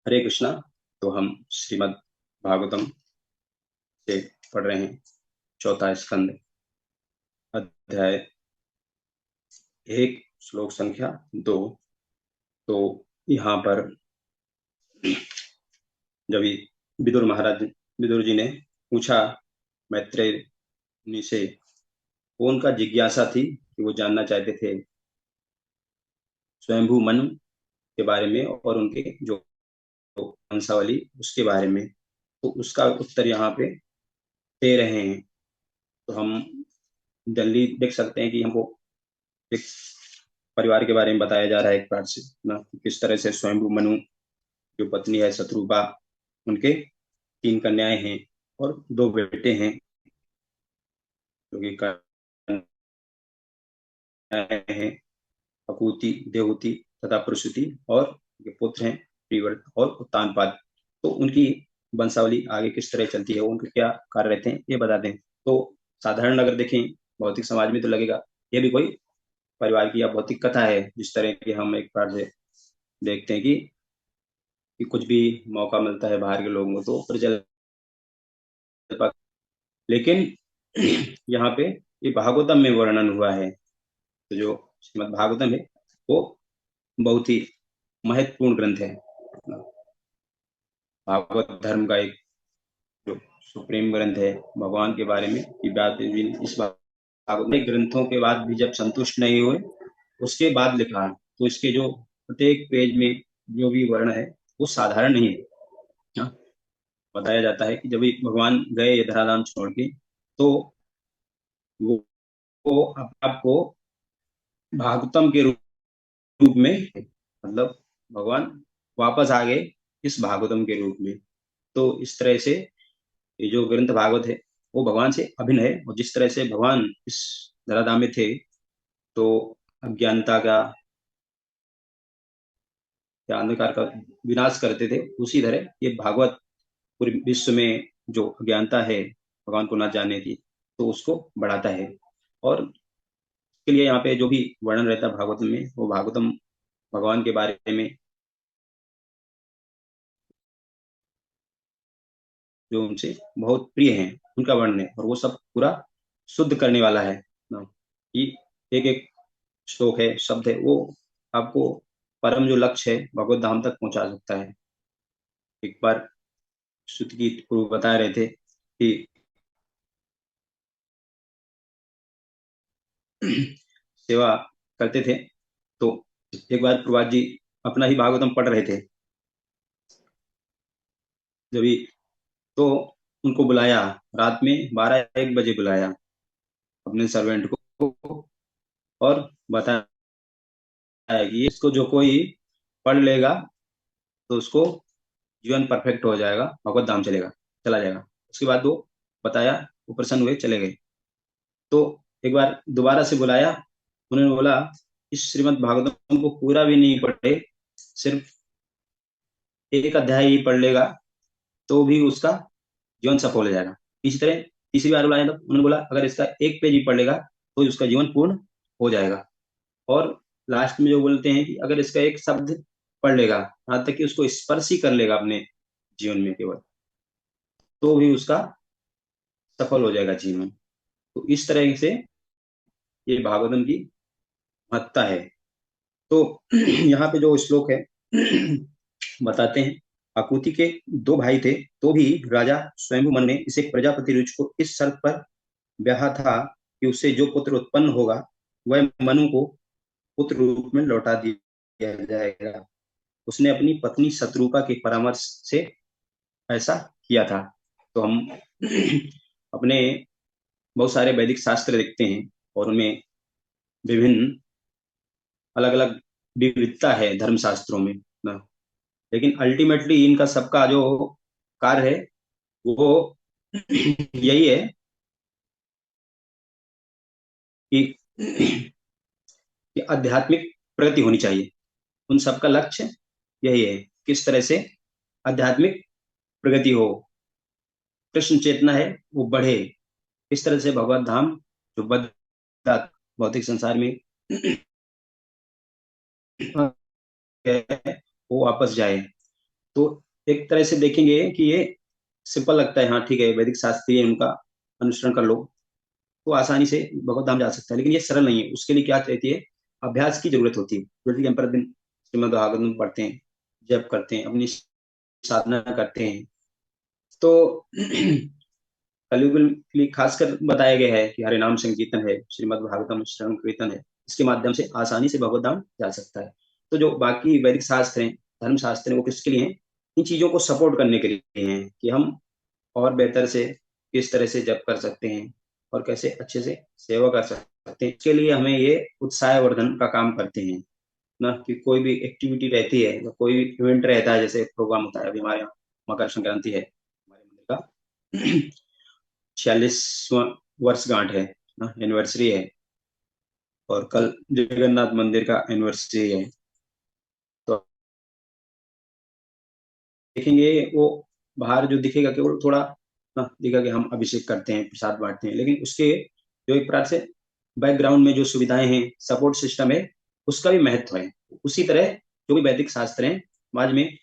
हरे कृष्णा। तो हम श्रीमद् भागवतम से पढ़ रहे हैं, चौथा स्कंद, अध्याय 1, श्लोक संख्या 2। तो यहाँ पर जब विदुर महाराज, विदुर जी ने पूछा मैत्रेय मुनि से, वो उनका जिज्ञासा थी कि वो जानना चाहते थे स्वयंभू मनु के बारे में और उनके जो वंशावली उसके बारे में। तो उसका उत्तर यहाँ पे दे रहे हैं। तो हम जल्दी देख सकते हैं कि हमको एक परिवार के बारे में बताया जा रहा है एक पार्ट से ना, किस तरह से स्वयंभू मनु जो पत्नी है शत्रुपा, उनके 3 कन्याएं हैं और 2 बेटे हैं जो कि कन्याएं हैं अकूति, देवहूति तथा प्रसूति, और उनके पुत्र हैं प्रियव्रत और उत्तानपाद। तो उनकी वंशावली आगे किस तरह चलती है, उनके क्या कार्य रहते हैं, ये बताते हैं। तो साधारण अगर देखें भौतिक समाज में तो लगेगा ये भी कोई परिवार की या भौतिक कथा है, जिस तरह की हम एक बार से देखते हैं कि कुछ भी मौका मिलता है बाहर के लोगों को तो प्रजल, लेकिन यहाँ पे ये भागवतम में वर्णन हुआ है। तो जो श्रीमद् भागवतम है वो बहुत ही महत्वपूर्ण ग्रंथ है, भागवत धर्म का एक जो सुप्रीम ग्रंथ है भगवान के बारे में। कि व्यास देव जी ने इस भागवत ग्रंथों के बाद भी जब संतुष्ट नहीं हुए, उसके बाद लिखा। तो इसके जो प्रत्येक पेज में जो भी वर्ण है वो साधारण नहीं है। हाँ, बताया जाता है कि जब भी भगवान गए ये धराधाम छोड़ के, तो वो आपको भागवतम के रूप में, मतलब भगवान वापस आ गए इस भागवतम के रूप में। तो इस तरह से ये जो ग्रंथ भागवत है वो भगवान से अभिन्न है। और जिस तरह से भगवान इस धराधाम में थे तो अज्ञानता का या अंधकार का विनाश करते थे, उसी तरह ये भागवत पूरे विश्व में जो अज्ञानता है भगवान को न जानने की, तो उसको बढ़ाता है। और के लिए यहाँ पे जो भी वर्णन रहता है भागवतम में, वो भागवतम भगवान के बारे में जो उनसे बहुत प्रिय हैं उनका वर्णन है, और वो सब पूरा शुद्ध करने वाला है ना। कि एक एक श्लोक है, शब्द है, वो आपको परम जो लक्ष्य है भगवत धाम तक पहुंचा सकता है। एक बार श्रुति की गुरु बता रहे थे कि सेवा करते थे। तो एक बार प्रभात जी अपना ही भागवतम पढ़ रहे थे, जब भी तो उनको बुलाया, रात में 12-1 बजे बुलाया अपने सर्वेंट को, और बताया कि इसको जो कोई पढ़ लेगा तो उसको जीवन परफेक्ट हो जाएगा, भगवत धाम चला जाएगा। उसके बाद वो बताया, वो प्रसन्न हुए, चले गए। तो एक बार दोबारा से बुलाया, उन्होंने बोला इस श्रीमद् भागवतम को पूरा भी नहीं पढ़े, सिर्फ एक अध्याय ही पढ़ लेगा तो भी उसका जीवन सफल हो जाएगा। इसी तरह तीसरी बार बुलाया तो उन्होंने बोला अगर इसका एक पेज ही पढ़ लेगा तो उसका जीवन पूर्ण हो जाएगा। और लास्ट में जो बोलते हैं कि अगर इसका एक शब्द पढ़ लेगा, यहाँ तक कि उसको स्पर्श ही कर लेगा अपने जीवन में केवल, तो भी उसका सफल हो जाएगा जीवन। तो इस तरह से ये भागवतम की महत्ता है। तो यहाँ पे जो श्लोक है बताते हैं, आकुति के 2 भाई थे, तो भी राजा स्वयंभू ने इसे प्रजापति रुचि को इस शर्त पर ब्याहा था कि उससे जो पुत्र उत्पन्न होगा वह मनु को पुत्र रूप में लौटा दिया जाएगा। उसने अपनी पत्नी शत्रुपा के परामर्श से ऐसा किया था। तो हम अपने बहुत सारे वैदिक शास्त्र देखते हैं और उनमें विभिन्न अलग अलग विविधता है धर्म शास्त्रों में ना। लेकिन अल्टीमेटली इनका सबका जो कार्य है वो यही है कि, कि आध्यात्मिक प्रगति होनी चाहिए। उन सबका लक्ष्य यही है, किस तरह से आध्यात्मिक प्रगति हो, कृष्ण चेतना है वो बढ़े, इस तरह से भगवत धाम जो बद्धा भौतिक संसार में है वो वापस जाए। तो एक तरह से देखेंगे कि ये सिंपल लगता है, हाँ ठीक है, वैदिक शास्त्री है, उनका अनुसरण कर लो तो आसानी से भगवत धाम जा सकता है। लेकिन ये सरल नहीं है, उसके लिए क्या कहती है, अभ्यास की जरूरत होती है। जैसे कि हम प्रतिदिन श्रीमद् भागवतम पढ़ते हैं, जप करते हैं, अपनी साधना करते हैं, तो कलयुग के लिए खासकर बताया गया है कि हरे नाम संकीर्तन है, श्रीमद् भागवतम श्रवण कीर्तन है, इसके माध्यम से आसानी से भगवत धाम जा सकता है। तो जो बाकी वैदिक शास्त्र हैं, धर्म शास्त्र हैं, वो किसके लिए हैं, इन चीजों को सपोर्ट करने के लिए हैं कि हम और बेहतर से किस तरह से जप कर सकते हैं और कैसे अच्छे से सेवा कर सकते हैं। इसके लिए हमें ये उत्साह वर्धन का काम करते हैं ना, कि कोई भी एक्टिविटी रहती है या कोई भी इवेंट रहता है, जैसे प्रोग्राम होता है, अभी हमारे यहाँ मकर संक्रांति है, हमारे मंदिर का 46वां वर्षगांठ है ना, एनिवर्सरी है, और कल जगन्नाथ मंदिर का एनिवर्सरी है। तो देखेंगे वो बाहर जो दिखेगा केवल थोड़ा ना दिखेगा कि हम अभिषेक करते हैं, प्रसाद बांटते हैं, लेकिन उसके जो एक प्रकार से बैकग्राउंड में जो सुविधाएं हैं, सपोर्ट सिस्टम है, उसका भी महत्व है। उसी तरह जो भी वैदिक शास्त्र हैं समाज में,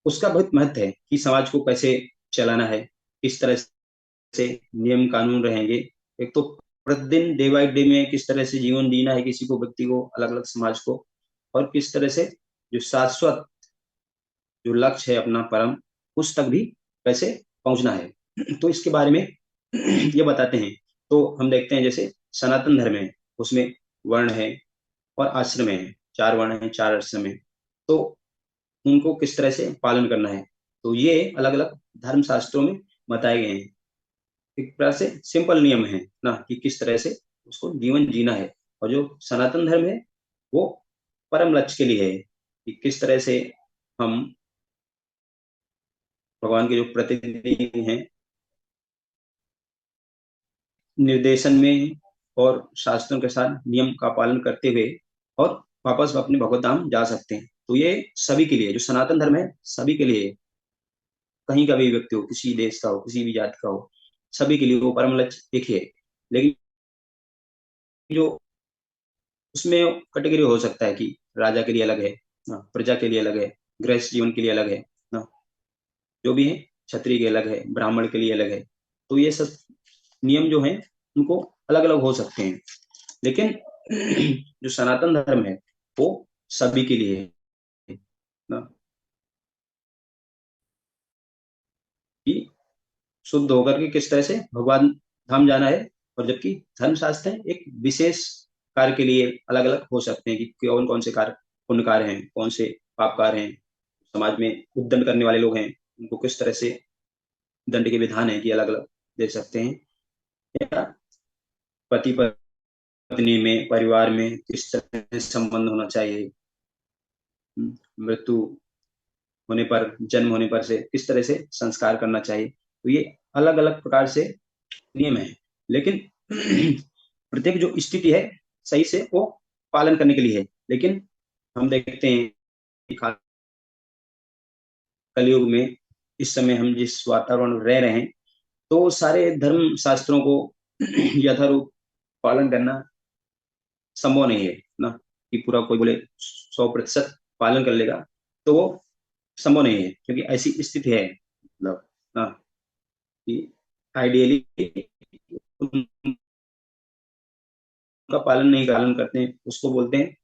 उसका बहुत महत्व है कि समाज को कैसे चलाना है, किस तरह से नियम कानून रहेंगे। एक तो प्रतिदिन डे बाई डे में किस तरह से जीवन जीना है, किसी को, व्यक्ति को, अलग अलग समाज को, और किस तरह से जो शाश्वत जो लक्ष्य है अपना परम, उस तक भी कैसे पहुंचना है। तो इसके बारे में ये बताते हैं। तो हम देखते हैं जैसे सनातन धर्म है, उसमें वर्ण है और आश्रम है, चार वर्ण है, चार आश्रम है, तो उनको किस तरह से पालन करना है, तो ये अलग अलग धर्म शास्त्रों में बताए गए हैं। एक प्रकार से सिंपल नियम है ना, कि किस तरह से उसको जीवन जीना है। और जो सनातन धर्म है वो परम लक्ष्य के लिए है, कि किस तरह से हम भगवान के जो प्रतिनिधि हैं, निर्देशन में और शास्त्रों के साथ नियम का पालन करते हुए और वापस अपने भगवत धाम जा सकते हैं। तो ये सभी के लिए, जो सनातन धर्म है सभी के लिए, कहीं का भी व्यक्ति हो, किसी देश का हो, किसी भी जाति का हो, सभी के लिए वो परम लक्ष्य एक ही है। लेकिन जो उसमें कैटेगरी हो सकता है कि राजा के लिए अलग है ना, प्रजा के लिए अलग है, गृहस्थ जीवन के लिए अलग है ना, जो भी है, क्षत्रिय के अलग है, ब्राह्मण के लिए अलग है। तो ये सब नियम जो है उनको अलग अलग हो सकते हैं, लेकिन जो सनातन धर्म है वो सभी के लिए है ना, कि शुद्ध होकर के किस तरह से भगवान धाम जाना है। और जबकि धर्म शास्त्र है एक विशेष कार्य के लिए अलग अलग हो सकते हैं, कि कौन कौन से कार्य पुण्य कार्य हैं, कौन से पाप कार्य हैं, समाज में उद्दंड करने वाले लोग हैं, उनको किस तरह से दंड के विधान है कि अलग अलग दे सकते हैं, या पति पत्नी में, परिवार में किस तरह से संबंध होना चाहिए, मृत्यु होने पर, जन्म होने पर से किस तरह से संस्कार करना चाहिए। तो ये अलग अलग प्रकार से नियम है, लेकिन प्रत्येक जो स्थिति है सही से वो पालन करने के लिए है। लेकिन हम देखते हैं कि कलयुग में इस समय हम जिस वातावरण में रह रहे हैं, तो सारे धर्म शास्त्रों को यथारूप पालन करना संभव नहीं है ना, कि पूरा कोई बोले 100% पालन कर लेगा, तो वो संभव नहीं है, क्योंकि ऐसी स्थिति है, मतलब ना, कि आइडियली उनका पालन नहीं, पालन करते हैं, उसको बोलते हैं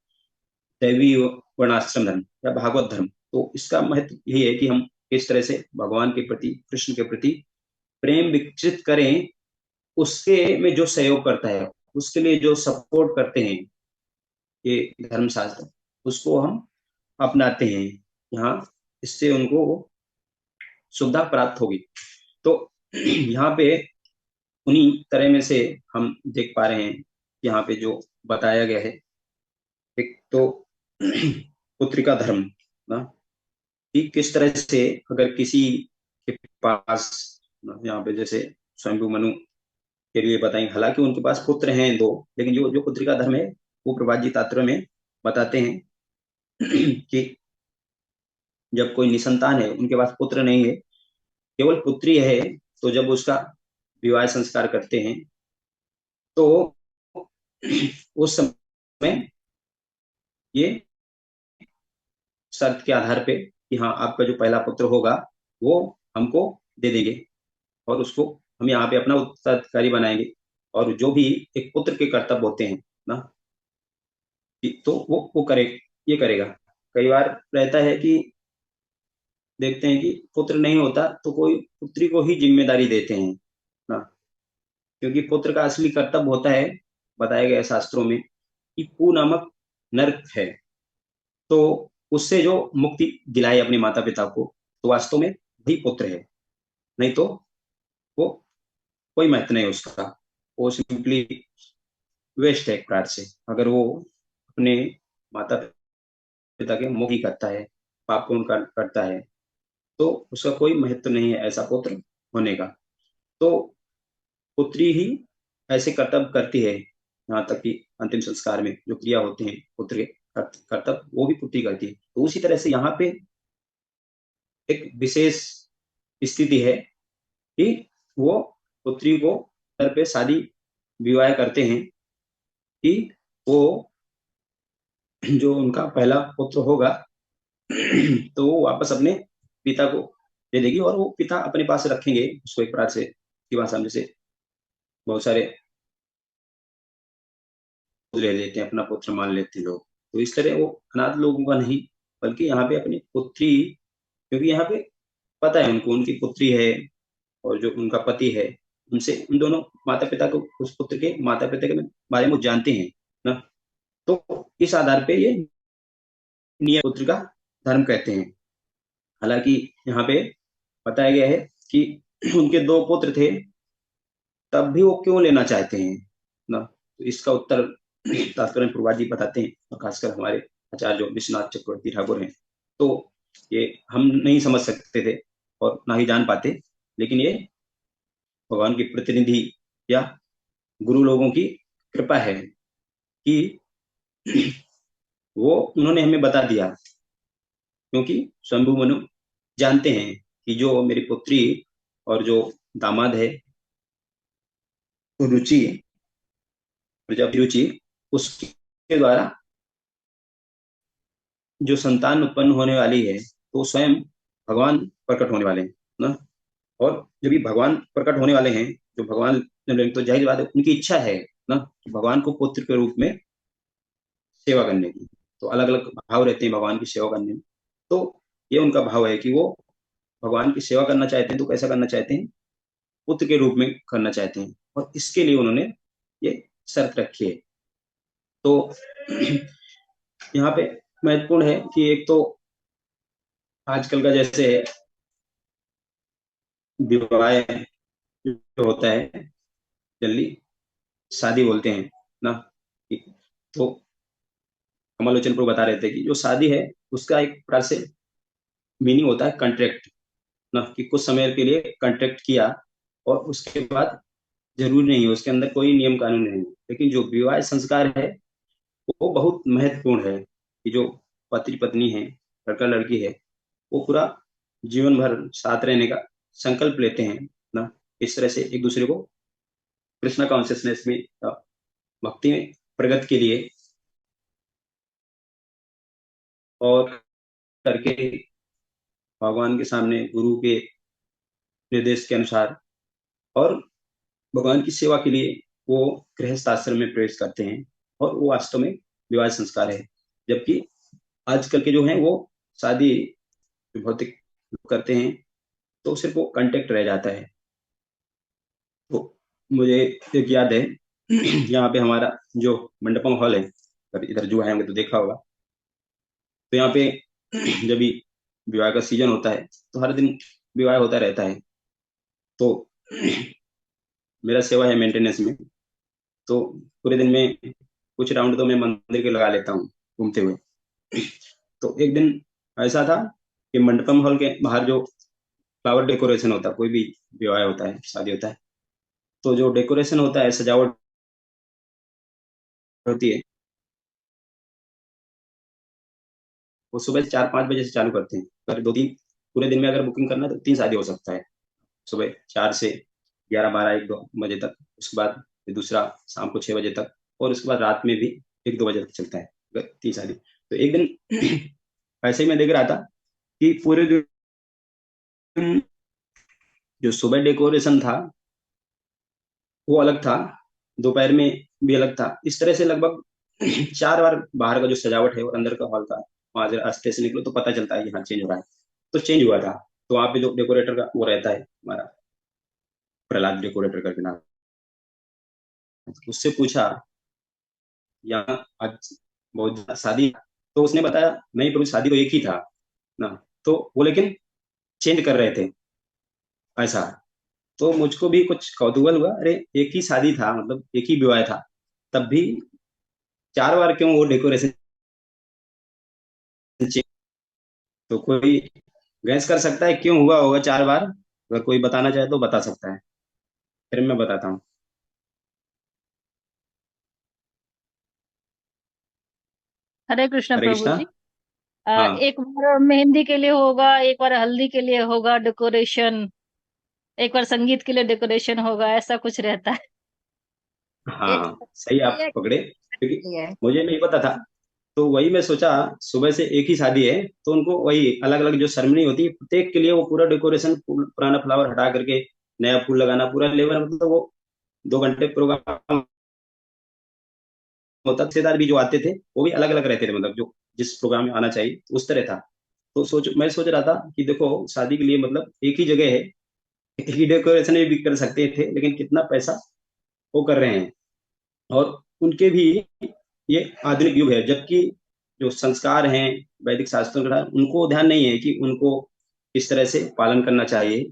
दैवी वर्णाश्रम धर्म या भागवत धर्म। तो इसका महत्व यही है कि हम किस तरह से भगवान के प्रति, कृष्ण के प्रति प्रेम विकसित करें, उसके में जो सहयोग करता है, उसके लिए जो सपोर्ट करते हैं ये धर्मशास्त्र, उसको हम अपनाते हैं यहाँ, इससे उनको सुविधा प्राप्त होगी। तो यहाँ पे उन्हीं तरह में से हम देख पा रहे हैं, यहाँ पे जो बताया गया है, एक तो पुत्रिका धर्म ना, कि किस तरह से अगर किसी के पास, यहाँ पे जैसे स्वयंभू मनु के लिए बताएंगे, हालांकि उनके पास पुत्र हैं दो, लेकिन जो जो पुत्रिका धर्म है वो प्रभात जी तात्पर्य में बताते हैं कि जब कोई निसंतान है, उनके पास पुत्र नहीं है, केवल पुत्री है, तो जब उसका विवाह संस्कार करते हैं, तो उस समय ये शर्त के आधार पे कि हाँ आपका जो पहला पुत्र होगा वो हमको दे देंगे, और उसको हम यहाँ पे अपना उत्तराधिकारी बनाएंगे, और जो भी एक पुत्र के कर्तव्य होते हैं ना, तो वो करे, ये करेगा। कई बार रहता है कि देखते हैं कि पुत्र नहीं होता तो कोई पुत्री को ही जिम्मेदारी देते हैं ना, क्योंकि पुत्र का असली कर्तव्य होता है, बताया गया है शास्त्रों में, कि पू नामक नरक है, तो उससे जो मुक्ति दिलाए अपने माता पिता को, तो वास्तव में वही पुत्र है। नहीं तो वो कोई महत्व नहीं है उसका, वो सिंपली वेस्ट है एक प्रकार से। अगर वो अपने माता पिता के मुख ही करता है, पाप पूर्ण करता है, तो उसका कोई महत्व नहीं है ऐसा पुत्र होने का। तो पुत्री ही ऐसे कर्तव्य करती है, यहाँ तक कि अंतिम संस्कार में जो क्रिया होते हैं पुत्र के कर्तव्य, वो भी पुत्री करती है। तो उसी तरह से यहाँ पे एक विशेष स्थिति है कि वो पुत्री को घर पे शादी विवाह करते हैं, कि वो जो उनका पहला पुत्र होगा तो वो वापस अपने पिता को दे देगी, और वो पिता अपने पास रखेंगे उसको, एक प्रकार से की भाषा में जैसे बहुत सारे ले लेते हैं, अपना पुत्र मान लेते हैं लोग। तो इस तरह वो अनाथ लोगों का नहीं, बल्कि यहाँ पे अपनी पुत्री, क्योंकि यहाँ पे पता है उनको उनकी पुत्री है, और जो उनका पति है, उनसे उन दोनों माता पिता को, उस पुत्र के माता पिता के बारे में जानते हैं ना, तो इस आधार पे ये नियम पुत्र का धर्म कहते हैं। हालांकि यहाँ पे बताया गया है कि उनके दो पुत्र थे, तब भी वो क्यों लेना चाहते हैं ना, तो इसका उत्तर तात्पर्य प्रभुपाद जी बताते हैं, और खासकर हमारे आचार्य जो विश्वनाथ चक्रवर्ती ठाकुर हैं। तो ये हम नहीं समझ सकते थे और ना ही जान पाते, लेकिन ये भगवान की प्रतिनिधि या गुरु लोगों की कृपा है कि वो उन्होंने हमें बता दिया, क्योंकि शंभु मनु जानते हैं कि जो मेरी पुत्री और जो दामाद है रुचि, प्रजापति रुचि, उसके द्वारा जो संतान उत्पन्न होने वाली है, तो स्वयं भगवान प्रकट होने वाले हैं ना। और जब भी भगवान प्रकट होने वाले हैं, जो भगवान, तो जाहिर बात है उनकी इच्छा है ना कि भगवान को पुत्र के रूप में सेवा करने की। तो अलग अलग भाव रहते हैं भगवान की सेवा करने में, तो ये उनका भाव है कि वो भगवान की सेवा करना चाहते हैं, तो कैसा करना चाहते हैं, पुत्र के रूप में करना चाहते हैं, और इसके लिए उन्होंने ये शर्त रखी है। तो यहाँ पे महत्वपूर्ण है कि एक तो आजकल का जैसे विवाह जो होता है, जल्दी शादी बोलते हैं ना, तो कमल लोचन प्रभु बता रहे थे कि जो शादी है उसका एक प्रकार से मीनिंग होता है कंट्रैक्ट ना, कि कुछ समय के लिए कंट्रैक्ट किया, और उसके बाद जरूरी नहीं है, उसके अंदर कोई नियम कानून नहीं है। लेकिन जो विवाह संस्कार है वो बहुत महत्वपूर्ण है, कि जो पति पत्नी है, लड़का लड़की है, वो पूरा जीवन भर साथ रहने का संकल्प लेते हैं ना, इस तरह से एक दूसरे को कृष्णा कॉन्शियसनेस में, भक्ति में प्रगति के लिए, और करके भगवान के सामने गुरु के निर्देश के अनुसार, और भगवान की सेवा के लिए वो गृहस्थ आश्रम में प्रवेश करते हैं, और वो वास्तव में विवाह संस्कार है। जबकि आजकल के जो हैं वो शादी जो भौतिक करते हैं, तो सिर्फ वो कांटेक्ट रह जाता है। तो मुझे एक याद है यहाँ पे हमारा जो मंडपम हॉल है, कभी इधर जो आएंगे तो देखा होगा, तो यहाँ पे जब भी विवाह का सीजन होता है, तो हर दिन विवाह होता रहता है। तो मेरा सेवा है मेंटेनेंस में, तो पूरे दिन में कुछ राउंड तो मैं मंदिर के लगा लेता हूँ घूमते हुए। तो एक दिन ऐसा था कि मंडपम हॉल के बाहर जो फ्लावर डेकोरेशन होता है, कोई भी विवाह होता है, शादी होता है, तो जो डेकोरेशन होता है, सजावट होती है, वो सुबह 4-5 बजे से चालू करते हैं। अगर दो तीन पूरे दिन में अगर बुकिंग करना है तो 3 शादी हो सकता है, सुबह 4 से 11, 12, 1, 2 बजे तक, उसके बाद फिर दूसरा शाम को 6 बजे तक, और उसके बाद रात में भी 1-2 बजे तक चलता है, 3 शादी। तो एक दिन ऐसे ही मैं देख रहा था कि पूरे दिन जो सुबह डेकोरेशन था वो अलग था, दोपहर में भी अलग था। इस तरह से लगभग 4 बार बाहर का जो सजावट है और अंदर का हॉल का, वहां से रास्ते से निकलो तो पता चलता है कि हाँ चेंज हो रहा है। तो चेंज हुआ था। तो वहाँ पे जो डेकोरेटर का वो रहता है हमारा, प्रहलाद डेकोरेटर करके नाम, उससे पूछा यहाँ आज बहुत शादी, तो उसने बताया नहीं प्रभु शादी तो एक ही था ना, तो वो लेकिन चेंज कर रहे थे ऐसा। तो मुझको भी कुछ कौतूहल हुआ, अरे एक ही शादी था, मतलब एक ही विवाह था, तब भी 4 बार क्यों वो डेकोरेशन चेंज? तो कोई गैस कर सकता है क्यों हुआ होगा 4 बार? अगर कोई बताना चाहे तो बता सकता है, फिर मैं बताता हूँ। हरे कृष्ण हरे प्रभु कृष्णा। जी। हाँ एक बार मेहंदी के लिए होगा, एक बार हल्दी के लिए होगा डेकोरेशन, एक बार संगीत के लिए डेकोरेशन होगा, ऐसा कुछ रहता है। एक हाँ सही आप एक पकड़े, क्योंकि है। मुझे नहीं पता था। तो वही मैं सोचा, सुबह से एक ही शादी है तो उनको वही अलग अलग जो सेरेमनी होती है प्रत्येक के लिए वो पूरा डेकोरेशन, पुराना फ्लावर हटा करके नया फूल लगाना, पूरा लेबर, मतलब वो 2 घंटे प्रोग्राम होता। रिश्तेदार भी जो आते थे वो भी अलग अलग रहते थे, मतलब जो जिस प्रोग्राम में आना चाहिए उस तरह था। तो मैं सोच रहा था कि देखो शादी के लिए मतलब एक ही जगह है, एक ही डेकोरेशन भी कर सकते थे, लेकिन कितना पैसा वो कर रहे हैं। और उनके भी ये आधुनिक युग है, जबकि जो संस्कार हैं वैदिक शास्त्रों का उनको ध्यान नहीं है कि उनको किस तरह से पालन करना चाहिए।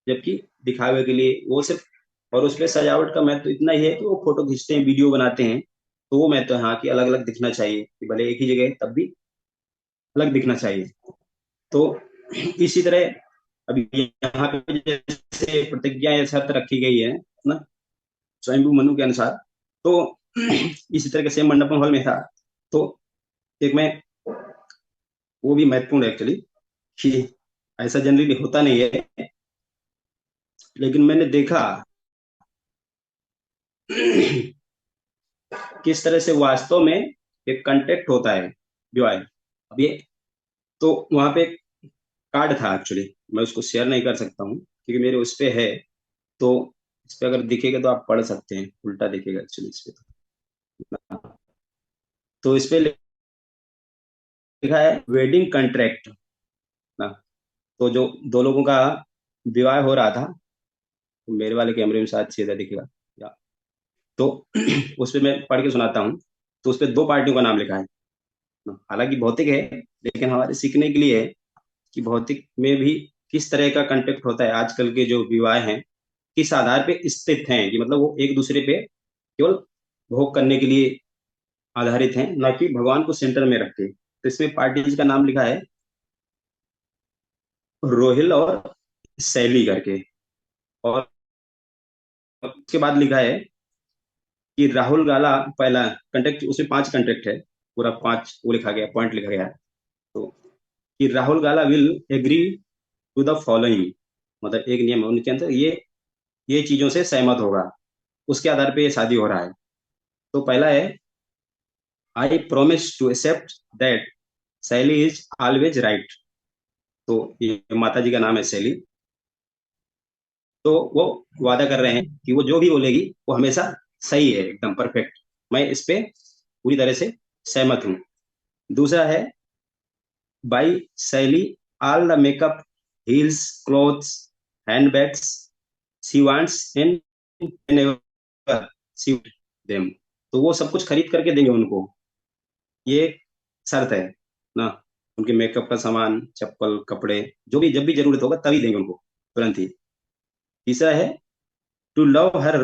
जबकि दिखावे के लिए वो सिर्फ, और उसमें सजावट का महत्व तो इतना ही है कि वो फोटो खींचते हैं, वीडियो बनाते हैं, तो वो महत्व है हाँ कि अलग अलग दिखना चाहिए, कि भले एक ही जगह है, तब भी अलग दिखना चाहिए। तो इसी तरह अभी यहाँ पे जैसे प्रतिज्ञा या शर्त रखी गई है ना, स्वयंभू मनु के अनुसार, तो इसी तरह के सेम मंडपम हॉल में था। तो एक मैं, वो भी महत्वपूर्ण है एक्चुअली, कि ऐसा जनरली होता नहीं है, लेकिन मैंने देखा किस तरह से वास्तव में एक कांटेक्ट होता है विवाह। अब ये, तो वहां पे एक कार्ड था एक्चुअली, मैं उसको शेयर नहीं कर सकता हूँ क्योंकि मेरे उस पे है। तो इस पे अगर दिखेगा तो आप पढ़ सकते हैं, उल्टा दिखेगा एक्चुअली इस पे। तो इस पे लिखा है वेडिंग कॉन्ट्रैक्ट ना। तो जो दो लोगों का विवाह हो रहा था, तो मेरे वाले कैमरे में शायद सीधा दिखेगा या, तो उस पे मैं पढ़ के सुनाता हूँ। तो उस पे 2 पार्टियों का नाम लिखा है ना। हालांकि भौतिक है, लेकिन हमारे सीखने के लिए है कि भौतिक में भी किस तरह का कंटेक्ट होता है। आजकल के जो विवाह हैं किस आधार पे स्थित हैं, कि मतलब वो एक दूसरे पे केवल भोग करने के लिए आधारित हैं, ना कि भगवान को सेंटर में रख के। तो इसमें पार्टीज का नाम लिखा है रोहिल और सैली करके। और उसके बाद लिखा है कि राहुल गाला पहला कंटेक्ट, उसमें 5 कंटेक्ट है, पूरा 5 वो लिखा गया, पॉइंट लिखा गया है। तो कि Rahul Gala will agree to the following, मतलब एक नियम है उनके अंदर, ये चीजों से सहमत होगा, उसके आधार पे ये शादी हो रहा है। तो पहला है, I promise to accept that Shelly is always right. तो ये माता जी का नाम है शैली। तो वो वादा कर रहे हैं कि वो जो भी बोलेगी वो हमेशा सही है, एकदम परफेक्ट। मैं इस पे पूरी तरह से सहमत हूँ। दूसरा है, बाई शैली all the makeup, heels, clothes, handbags she wants and never see them. तो वो सब कुछ खरीद करके देंगे उनको, ये एक शर्त है ना। उनके मेकअप का सामान, चप्पल, कपड़े, जो भी जब भी जरूरत होगा तभी देंगे उनको, तुरंत ही। तीसरा है, टू लव हर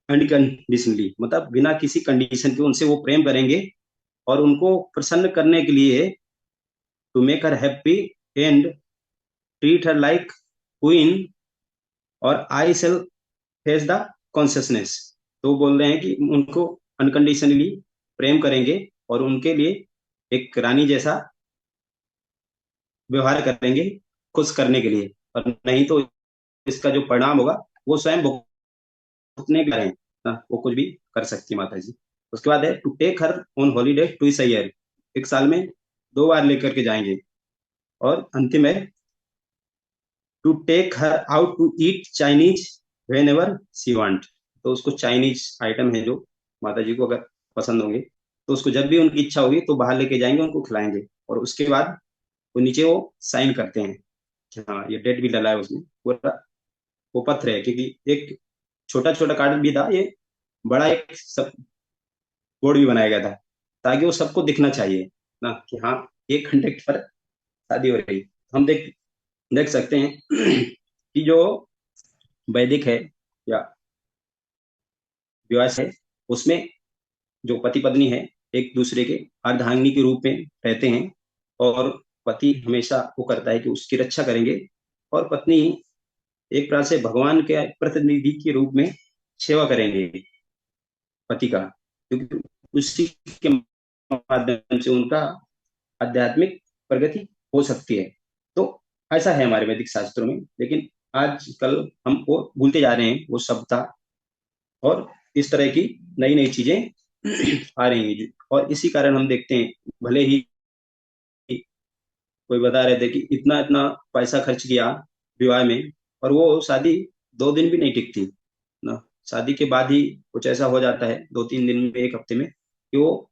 अनकंडीशनली, मतलब बिना किसी कंडीशन के उनसे वो प्रेम करेंगे, और उनको प्रसन्न करने के लिए to make her happy and treat her like queen, और I shall face the consciousness. तो वो बोल रहे हैं कि उनको अनकंडीशनली प्रेम करेंगे और उनके लिए एक रानी जैसा व्यवहार करेंगे, खुश करने के लिए। और नहीं तो इसका जो परिणाम होगा वो स्वयं भुगतने के रहे हैं, वो कुछ भी कर सकती है माता जी। उसके बाद है, to take her on holiday twice year, एक साल में 2 बार लेकर के जाएंगे। और अंतिम है, to take her out to eat Chinese whenever she want. तो उसको चाइनीज आइटम है जो माता जी को अगर पसंद होंगे, तो उसको जब भी उनकी इच्छा होगी तो बाहर लेके जाएंगे, उनको खिलाएंगे। और उसके बाद वो नीचे वो साइन करते हैं कि हाँ ये डेट भी डला है उसमें पूरा। वो पत्र है, क्योंकि एक छोटा छोटा कार्ड भी था, ये बड़ा एक सब बोर्ड भी बनाया गया था, ताकि वो सबको दिखना चाहिए ना कि हाँ ये कंटेक्ट पर शादी हो रही। हम देख देख सकते हैं कि जो वैदिक है या विवाह है, उसमें जो पति पत्नी है एक दूसरे के अर्धांगिनी के रूप में रहते हैं। और पति हमेशा वो करता है कि उसकी रक्षा करेंगे, और पत्नी एक प्रकार से भगवान के प्रतिनिधि के रूप में सेवा करेंगे पति का, क्योंकि उसी के माध्यम से उनका आध्यात्मिक प्रगति हो सकती है। तो ऐसा है हमारे वैदिक शास्त्रों में, लेकिन आजकल हम वो भूलते जा रहे हैं वो सभ्यता, और इस तरह की नई नई चीजें आ रही हैं। और इसी कारण हम देखते हैं, भले ही कोई बता रहे थे कि इतना इतना पैसा खर्च किया विवाह में, और वो शादी 2 दिन भी नहीं टिकती ना। शादी के बाद ही कुछ ऐसा हो जाता है 2-3 दिन में, एक हफ्ते में, कि वो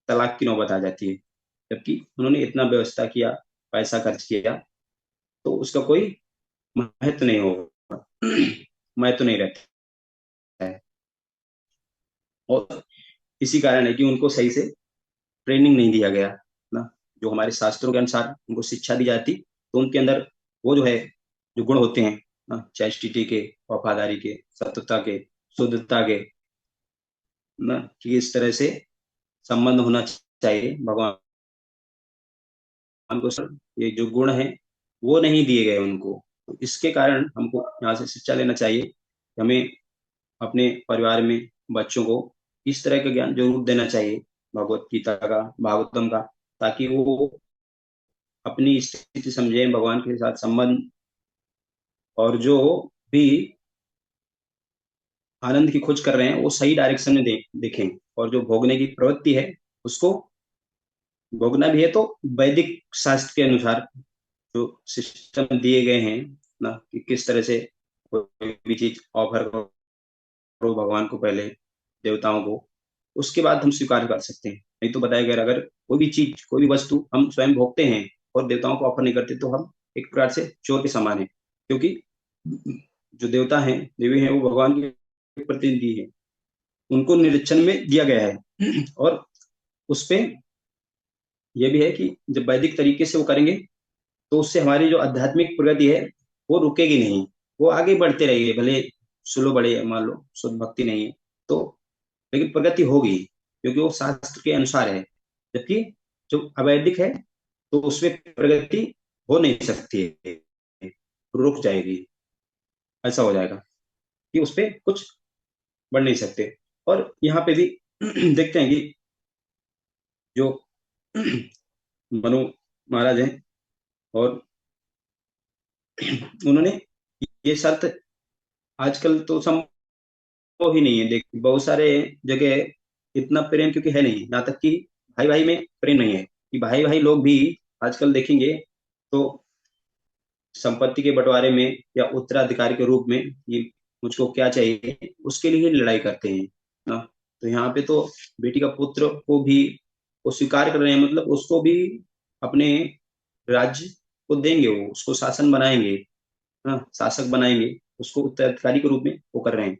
तलाक की नौबत आ जाती है। जबकि उन्होंने इतना व्यवस्था किया, पैसा खर्च किया, तो उसका कोई महत्व नहीं होगा, महत्व नहीं रहता है। और इसी कारण है कि उनको सही से ट्रेनिंग नहीं दिया गया ना। जो हमारे शास्त्रों के अनुसार उनको शिक्षा दी जाती, तो उनके अंदर वो जो है, जो गुण होते हैं ना, चैस्टिटी के, वफादारी के, सत्यता के, शुद्धता के, ना, कि इस तरह से संबंध होना चाहिए भगवान को सर। ये जो गुण है वो नहीं दिए गए उनको। तो इसके कारण हमको यहाँ से शिक्षा लेना चाहिए कि हमें अपने परिवार में बच्चों को इस तरह का ज्ञान जरूर देना चाहिए, भगवत गीता का, भागवतम का, ताकि वो अपनी स्थिति समझे, भगवान के साथ संबंध, और जो भी आनंद की खोज कर रहे हैं वो सही डायरेक्शन में देखें। और जो भोगने की प्रवृत्ति है उसको भोगना भी है तो वैदिक शास्त्र के अनुसार जो सिस्टम दिए गए हैं ना, कि किस तरह से कोई भी चीज ऑफर करो भगवान को पहले, देवताओं को, उसके बाद हम स्वीकार कर सकते हैं। नहीं तो बताया गया, अगर कोई भी चीज, कोई भी वस्तु हम स्वयं भोगते हैं और देवताओं को ऑफर नहीं करते, तो हम एक प्रकार से चोर के समान है। क्योंकि जो देवता हैं, देवी हैं, वो भगवान के प्रतिनिधि हैं, उनको निरीक्षण में दिया गया है। और उस पे ये भी है कि जब वैदिक तरीके से वो करेंगे, तो उससे हमारी जो आध्यात्मिक प्रगति है वो रुकेगी नहीं, वो आगे बढ़ते रहेंगे। भले स्लो बढ़े, मान लो शुद्ध भक्ति नहीं है तो, लेकिन प्रगति होगी, क्योंकि वो शास्त्र के अनुसार है। जबकि जो अवैधिक है, तो उसमें प्रगति हो नहीं सकती है, रुक जाएगी, ऐसा हो जाएगा कि उस पर कुछ बढ़ नहीं सकते। और यहाँ पे भी देखते हैं कि जो मनु महाराज हैं, और उन्होंने ये शर्त, आजकल तो संभव ही नहीं है। देख बहुत सारे जगह इतना प्रेम क्योंकि है नहीं, यहाँ तक कि भाई भाई में प्रेम नहीं है, कि भाई भाई लोग भी आजकल देखेंगे तो संपत्ति के बंटवारे में या उत्तराधिकारी के रूप में, ये मुझको क्या चाहिए, उसके लिए ही लड़ाई करते हैं ना। तो यहाँ पे तो बेटी का पुत्र को भी वो स्वीकार कर रहे हैं, मतलब उसको भी अपने राज्य को देंगे, वो उसको शासन बनाएंगे, हाँ शासक बनाएंगे, उसको उत्तराधिकारी के रूप में वो कर रहे हैं।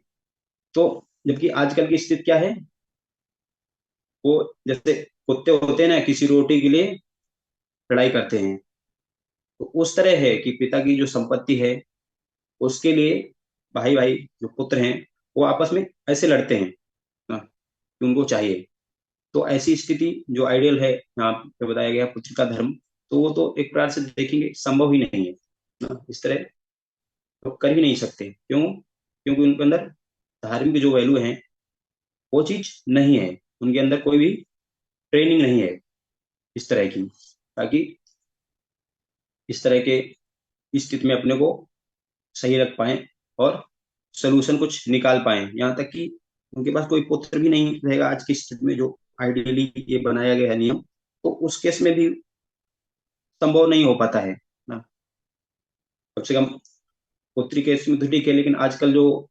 तो जबकि आजकल की स्थिति क्या है, वो जैसे कुत्ते होते हैं ना, किसी रोटी के लिए लड़ाई करते हैं, तो उस तरह है कि पिता की जो संपत्ति है उसके लिए भाई भाई जो पुत्र हैं वो आपस में ऐसे लड़ते हैं ना, कि उनको चाहिए। तो ऐसी स्थिति जो आइडियल है यहाँ पे बताया गया पुत्र का धर्म, तो वो तो एक प्रकार से देखेंगे संभव ही नहीं है ना। इस तरह तो कर ही नहीं सकते। क्यों? क्योंकि उनके अंदर धार्मिक जो वैल्यू है वो चीज नहीं है, उनके अंदर कोई भी ट्रेनिंग नहीं है इस तरह की, ताकि इस तरह के स्थिति में अपने को सही रख पाए और सोल्यूशन कुछ निकाल पाए। यहाँ तक कि उनके पास कोई पुत्र भी नहीं रहेगा आज की स्थिति में, जो आइडियली ये बनाया गया है नियम, तो उस केस में भी संभव नहीं हो पाता है ना। कम से कम पुत्री के इसमें तो ठीक है, लेकिन आजकल जो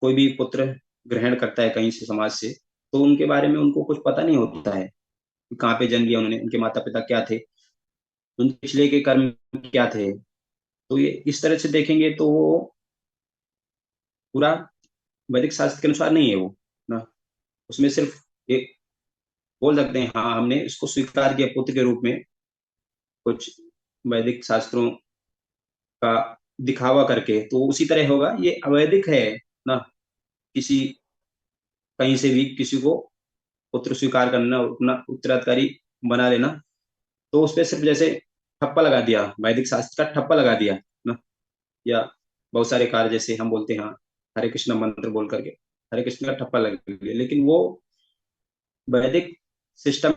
कोई भी पुत्र ग्रहण करता है कहीं से समाज से, तो उनके बारे में उनको कुछ पता नहीं होता है कि कहाँ पे जन्म लिया उन्होंने, उनके माता पिता क्या थे, उनके पिछले के कर्म क्या थे। तो ये इस तरह से देखेंगे तो वो पूरा वैदिक शास्त्र के अनुसार नहीं है वो ना। उसमें सिर्फ एक बोल सकते हैं हाँ हमने इसको स्वीकार किया पुत्र के रूप में, कुछ वैदिक शास्त्रों का दिखावा करके, तो उसी तरह होगा, ये अवैधिक है ना। किसी कहीं से भी किसी को पुत्र स्वीकार करना, अपना उत्तराधिकारी बना लेना, तो उस पर सिर्फ जैसे ठप्पा लगा दिया, वैदिक शास्त्र का ठप्पा लगा दिया ना। या बहुत सारे कार्य जैसे हम बोलते हैं हाँ, हरे कृष्ण मंत्र बोल करके हरे कृष्ण का ठप्पा लग गया, लेकिन वो वैदिक सिस्टम,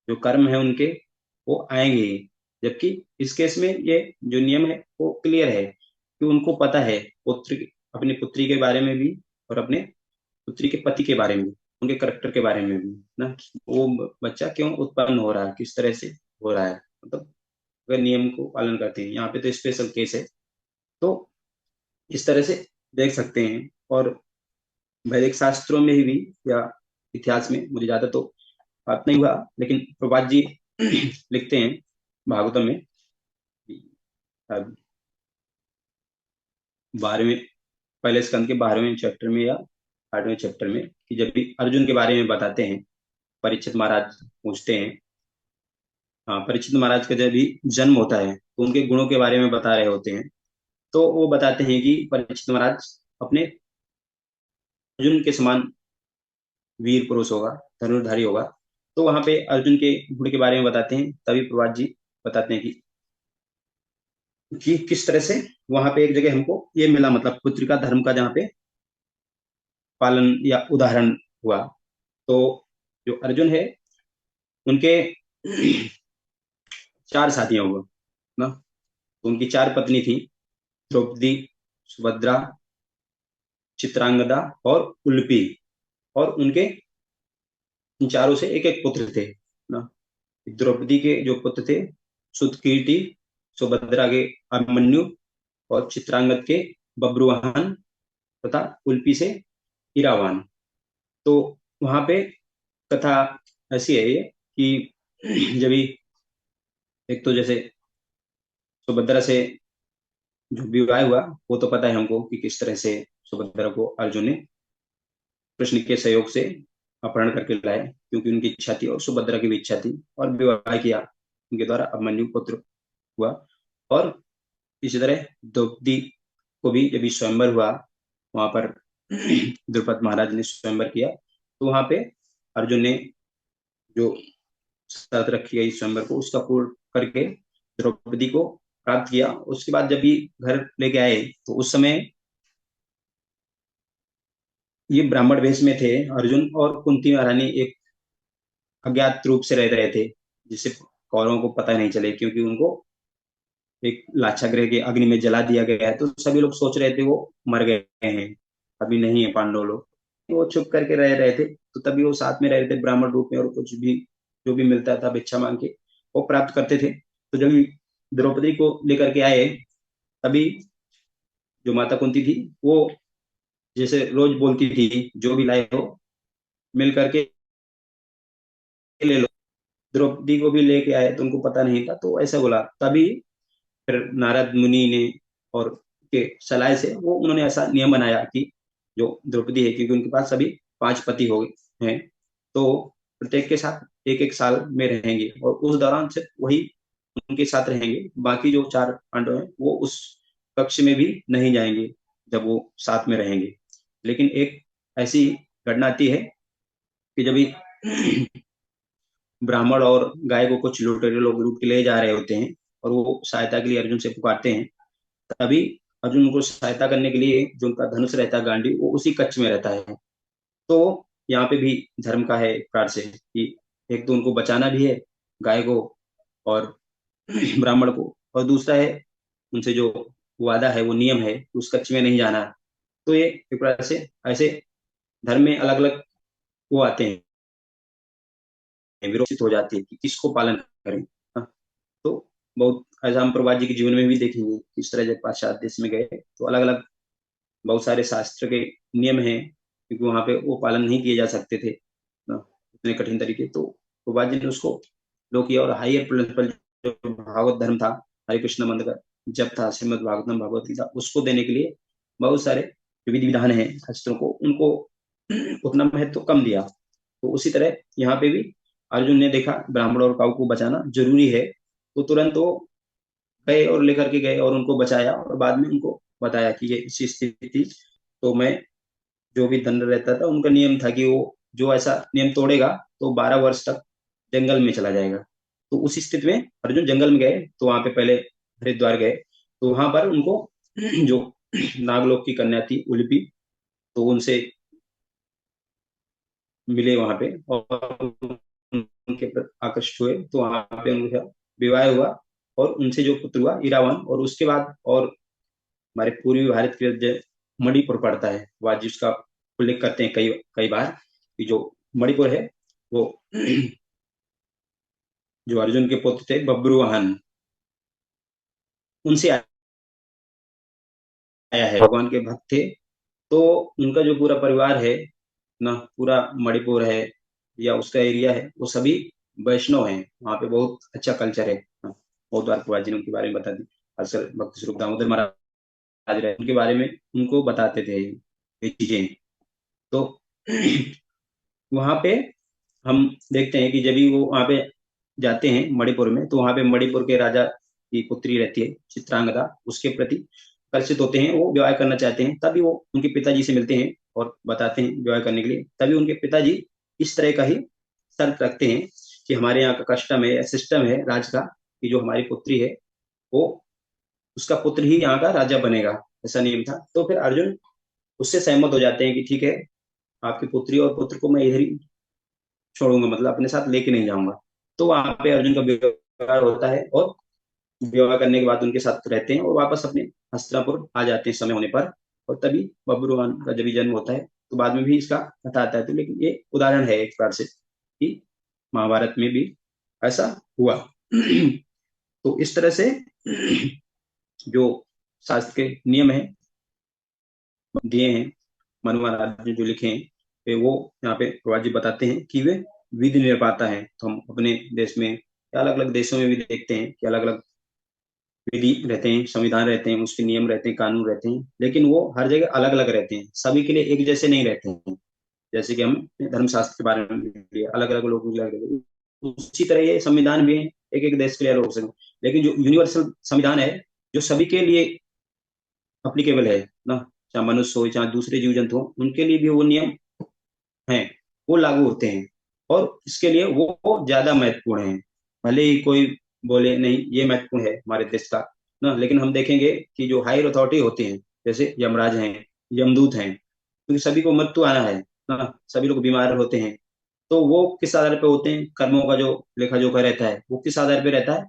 जो कर्म है उनके वो आएंगे ही। जबकि इस केस में ये जो नियम है वो क्लियर है कि उनको पता है पुत्र अपनी पुत्री के बारे में भी, और अपने पुत्री के पति के बारे में, उनके करेक्टर के बारे में भी ना। वो बच्चा क्यों उत्पन्न हो रहा है, किस तरह से हो रहा है, मतलब अगर नियम को पालन करते हैं, यहाँ पे तो स्पेशल केस है। तो इस तरह से देख सकते हैं। और वैदिक शास्त्रों में भी या इतिहास में मुझे ज्यादा तो बात नहीं हुआ, लेकिन प्रभात जी लिखते हैं भागवतम में, 12वें पहले स्कंद के 12वें चैप्टर में या 8वें चैप्टर में, कि जब भी अर्जुन के बारे में बताते हैं, परीक्षित महाराज पूछते हैं, हाँ परीक्षित महाराज का जब भी जन्म होता है तो उनके गुणों के बारे में बता रहे होते हैं, तो वो बताते हैं कि परीक्षित महाराज अपने अर्जुन के समान वीर पुरुष होगा, धनुर्धारी होगा। तो वहां पे अर्जुन के गुण के बारे में बताते हैं, तभी प्रभात जी बताते हैं कि किस तरह से वहां पे एक जगह हमको ये मिला, मतलब पुत्री का धर्म का जहाँ पे पालन या उदाहरण हुआ। तो जो अर्जुन है उनके चार साथियां हुआ ना। तो उनकी चार पत्नी थी, द्रौपदी, सुभद्रा, चित्रांगदा और उल्पी। और उनके इन चारों से एक एक पुत्र थे ना। द्रौपदी के जो पुत्र थे सुतकीर्ति, सुभद्रा के अभिमन्यु, और चित्रांगद के बब्रुवाहन, तथा उल्पी से इरावान। तो वहां पे कथा ऐसी है ये कि जब भी एक तो जैसे सुभद्रा से जो विवाह हुआ, वो तो पता है हमको कि किस तरह से सुभद्रा को अर्जुन ने कृष्ण के सहयोग से अपहरण करके लाए, क्योंकि उनकी इच्छा थी और सुभद्रा की भी इच्छा थी, और विवाह किया उनके द्वारा, अभिमन्यु पुत्र हुआ। और इसी तरह द्रौपदी को भी जब स्वयंवर हुआ, वहां पर द्रुपद महाराज ने स्वयंवर किया, तो वहां पे अर्जुन ने जो शर्त रखी गई स्वयंवर को, उसका पूर्ण करके द्रौपदी को प्राप्त किया। उसके बाद जब भी घर लेके आए, तो उस समय ये ब्राह्मण वेश में थे अर्जुन, और कुंती महारानी एक अज्ञात रूप से रह रहे थे, जिससे कौरवों को पता नहीं चले, क्योंकि उनको एक लाक्षागृह के अग्नि में जला दिया गया है, तो सभी लोग सोच रहे थे वो मर गए हैं, अभी नहीं है पांडव लोग। वो छुप करके रह रहे थे, तो तभी वो साथ में रह रहे थे ब्राह्मण रूप में, और कुछ भी जो भी मिलता था भिक्षा मांग के वो प्राप्त करते थे। तो जब द्रौपदी को लेकर के आए, तभी जो माता कुंती थी वो जैसे रोज बोलती थी, जो भी लाए हो मिल करके ले लो। द्रौपदी को भी लेके आए तो उनको पता नहीं था, तो ऐसा बोला, तभी फिर नारद मुनि ने और के सलाह से वो उन्होंने ऐसा नियम बनाया कि जो द्रौपदी है, क्योंकि उनके पास सभी 5 पति हो गए हैं, तो प्रत्येक के साथ एक एक साल में रहेंगे, और उस दौरान सिर्फ वही उनके साथ रहेंगे, बाकी जो 4 पांडव हैं वो उस कक्ष में भी नहीं जाएंगे जब वो साथ में रहेंगे। लेकिन एक ऐसी घटना आती है कि जब ब्राह्मण और गाय को कुछ लुटेरे लोग लूट के ले जा रहे होते हैं, और वो सहायता के लिए अर्जुन से पुकारते हैं, तभी अर्जुन उनको सहायता करने के लिए जो उनका धनुष रहता है गांडी, वो उसी कच्छ में रहता है। तो यहाँ पे भी धर्म का है एक प्रकार से कि एक तो उनको बचाना भी है, गाय को और ब्राह्मण को, और दूसरा है उनसे जो वादा है, वो नियम है कि उस कच्छ में नहीं जाना। तो ये एक प्रकार से ऐसे धर्म में अलग अलग वो आते हैं। विरोचित हो जाती है कि किसको पालन करें। हाँ, तो बहुत ऐसा हम प्रभुपाद जी के जीवन में भी देखेंगे, किस तरह जब पाश्चात्य देश में गए तो अलग अलग बहुत सारे शास्त्र के नियम हैं, क्योंकि वहां पे वो पालन नहीं किए जा सकते थे इतने कठिन तरीके। तो प्रभुपाद जी ने उसको लो किया, और हायर प्रिंसिपल जो भागवत धर्म था, हरे कृष्ण मंत्र का जब था, श्रीमद भागवतम भगवत गीता, उसको देने के लिए बहुत सारे जो विधि विधान है शास्त्रों को, उनको उतना महत्व तो कम दिया। तो उसी तरह यहाँ पे भी अर्जुन ने देखा ब्राह्मण और काऊ को बचाना जरूरी है, तो तुरंत वो गए और लेकर के गए और उनको बचाया, और बाद में उनको बताया कि ये इसी स्थिति थी। तो मैं जो भी दंड रहता था, उनका नियम था कि वो जो ऐसा नियम तोड़ेगा तो 12 वर्ष तक जंगल में चला जाएगा। तो उस स्थिति में अर्जुन जंगल में गए, तो वहां पे पहले हरिद्वार गए, तो वहां पर उनको जो नागलोक की कन्या थी उलूपी, तो उनसे मिले वहां पे और उनके प्रति आकर्षित हुए, तो वहां पे उनका विवाह हुआ, और उनसे जो पुत्र हुआ इरावन। और उसके बाद और हमारे पूर्वी भारत के जो मणिपुर पड़ता है, वह जिसका उल्लेख करते हैं कई कई बार कि जो मणिपुर है वो जो अर्जुन के पुत्र थे बब्रुवाहन, उनसे आया है, भगवान के भक्त थे। तो उनका जो पूरा परिवार है ना, पूरा मणिपुर है या उसका एरिया है, वो सभी वैष्णव हैं। वहाँ पे बहुत अच्छा कल्चर है। हाँ, बहुत बार प्रभुपाद जी ने उनके बारे में बता दी। अक्सर भक्ति स्वरूप दामोदर महाराज रहे उनके बारे में उनको बताते थे ये चीजें। तो वहां पे हम देखते हैं कि जब भी वो वहां पे जाते हैं मणिपुर में, तो वहां पे मणिपुर के राजा की पुत्री रहती है चित्रांगदा, उसके प्रति आकर्षित होते हैं, वो विवाह करना चाहते हैं। तभी वो उनके पिताजी से मिलते हैं और बताते हैं विवाह करने के लिए। तभी उनके पिताजी इस तरह का ही शर्त रखते हैं कि हमारे यहाँ का कस्टम है, सिस्टम है राज का, कि जो हमारी पुत्री है वो उसका पुत्र ही यहाँ का राजा बनेगा, ऐसा नियम था। तो फिर अर्जुन उससे सहमत हो जाते हैं कि ठीक है, आपकी पुत्री और पुत्र को मैं इधर ही छोड़ूंगा, मतलब अपने साथ लेके नहीं जाऊंगा। तो वहां पे अर्जुन का विवाह होता है, और विवाह करने के बाद उनके साथ रहते हैं और वापस अपने हस्तिनापुर आ जाते हैं समय होने पर। और तभी बब्रुवाहन का जब जन्म होता है, तो बाद में भी इसका कथा आता है। तो लेकिन ये उदाहरण है एक प्रकार से कि महाभारत में भी ऐसा हुआ। तो इस तरह से जो शास्त्र के नियम है दिए हैं, मनु महाराज ने जो लिखे हैं, वो यहाँ पे प्रभुपाद जी बताते हैं कि वे विधि निर्माता है। तो हम अपने देश में या अलग अलग देशों में भी देखते हैं कि अलग अलग विधि रहते हैं, संविधान रहते हैं, उसके नियम रहते हैं, कानून रहते हैं, लेकिन वो हर जगह अलग अलग रहते हैं, सभी के लिए एक जैसे नहीं रहते हैं। जैसे कि हम धर्मशास्त्र के बारे में लिए अलग अलग लोगों के लिए, उसी तरह ये संविधान भी है, एक एक देश के लिए अलग हो सकते, लेकिन जो यूनिवर्सल संविधान है, जो सभी के लिए अप्लीकेबल है ना, चाहे मनुष्य हो चाहे दूसरे जीव जंतु हो, उनके लिए भी वो नियम हैं, वो लागू होते हैं। और इसके लिए वो ज्यादा महत्वपूर्ण है। भले ही कोई बोले नहीं ये महत्वपूर्ण है हमारे देश का ना, लेकिन हम देखेंगे कि जो हायर अथॉरिटी होते हैं, जैसे यमराज हैं, यमदूत हैं, क्योंकि सभी को मृत्यु आना है ना, सभी लोग बीमार होते हैं, तो वो किस आधार पे होते हैं, कर्मों का जो लेखा जोखा रहता है वो किस आधार पे रहता है,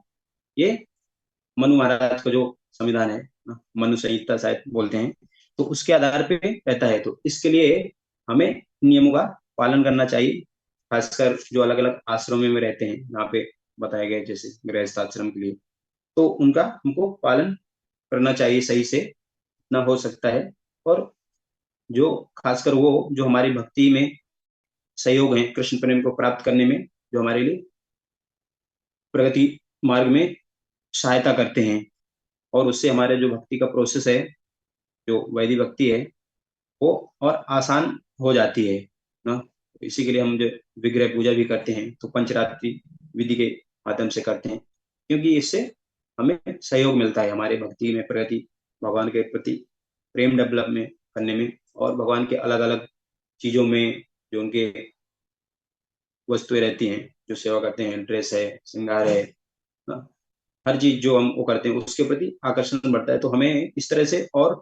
ये मनु महाराज का जो संविधान है ना, मनु संहिता शायद बोलते हैं, तो उसके आधार पे रहता है। तो इसके लिए हमें नियमों का पालन करना चाहिए, खासकर जो अलग अलग आश्रमों में रहते हैं, यहाँ पे बताया गया जैसे गृहस्थ आश्रम के लिए, तो उनका हमको पालन करना चाहिए सही से ना हो सकता है। और जो खासकर वो जो हमारी भक्ति में सहयोग है, कृष्ण प्रेम को प्राप्त करने में, जो हमारे लिए प्रगति मार्ग में सहायता करते हैं, और उससे हमारे जो भक्ति का प्रोसेस है, जो वैदिक भक्ति है, वो और आसान हो जाती है ना। इसी के लिए हम जो विग्रह पूजा भी करते हैं, तो पंचरात्रि विधि के माध्यम से करते हैं, क्योंकि इससे हमें सहयोग मिलता है हमारे भक्ति में प्रगति, भगवान के प्रति प्रेम डेवलप में करने में, और भगवान के अलग अलग चीजों में जो उनके वस्तुएं रहती हैं, जो सेवा करते हैं, ड्रेस है, श्रृंगार है ना, हर चीज जो हम वो करते हैं उसके प्रति आकर्षण बढ़ता है। तो हमें इस तरह से और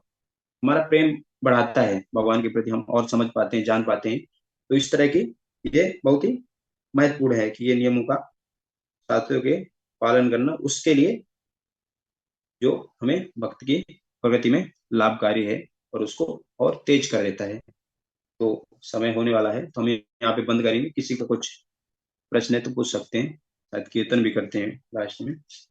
हमारा प्रेम बढ़ाता है भगवान के प्रति, हम और समझ पाते हैं, जान पाते हैं। तो इस तरह की ये बहुत ही महत्वपूर्ण है कि ये नियमों का शास्त्रों के पालन करना उसके लिए जो हमें भक्त की प्रगति में लाभकारी है, और उसको और तेज कर देता है। तो समय होने वाला है, तो हम यहाँ पे बंद करेंगे। किसी का कुछ प्रश्न है तो पूछ सकते हैं, शायद कीर्तन भी करते हैं लास्ट में।